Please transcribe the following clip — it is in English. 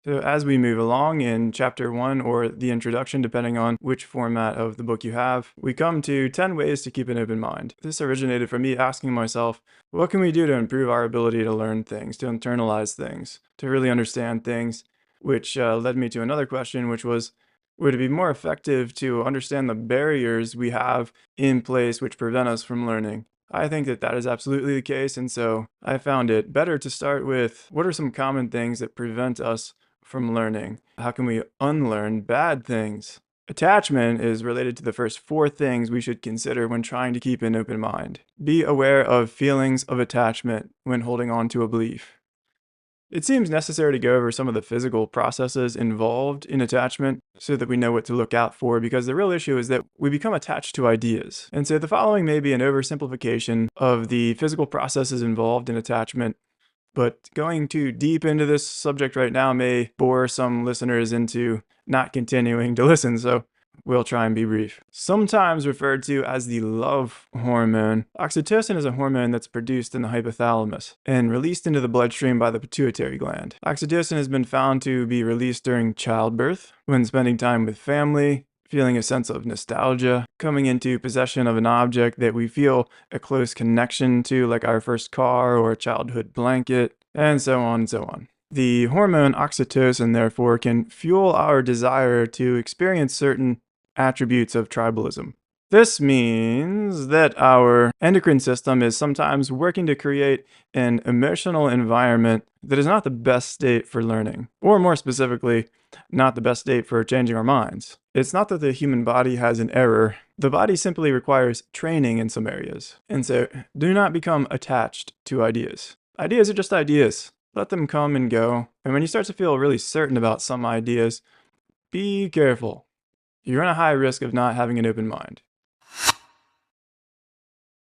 So as we move along in chapter 1 or the introduction, depending on which format of the book you have, we come to 10 ways to keep an open mind. This originated from me asking myself, what can we do to improve our ability to learn things, to internalize things, to really understand things, which led me to another question, which was, would it be more effective to understand the barriers we have in place which prevent us from learning? I think that that is absolutely the case, and so I found it better to start with what are some common things that prevent us from learning? How can we unlearn bad things? Attachment is related to the first 4 things we should consider when trying to keep an open mind. Be aware of feelings of attachment when holding on to a belief. It seems necessary to go over some of the physical processes involved in attachment so that we know what to look out for, because the real issue is that we become attached to ideas. And so the following may be an oversimplification of the physical processes involved in attachment, but going too deep into this subject right now may bore some listeners into not continuing to listen, so we'll try and be brief. Sometimes referred to as the love hormone, oxytocin is a hormone that's produced in the hypothalamus and released into the bloodstream by the pituitary gland. Oxytocin has been found to be released during childbirth, when spending time with family, feeling a sense of nostalgia, coming into possession of an object that we feel a close connection to, like our first car or a childhood blanket, and so on and so on. The hormone oxytocin, therefore, can fuel our desire to experience certain attributes of tribalism. This means that our endocrine system is sometimes working to create an emotional environment that is not the best state for learning, or more specifically, not the best state for changing our minds. It's not that the human body has an error. The body simply requires training in some areas. And so, do not become attached to ideas. Ideas are just ideas. Let them come and go. And when you start to feel really certain about some ideas, be careful. You're in a high risk of not having an open mind.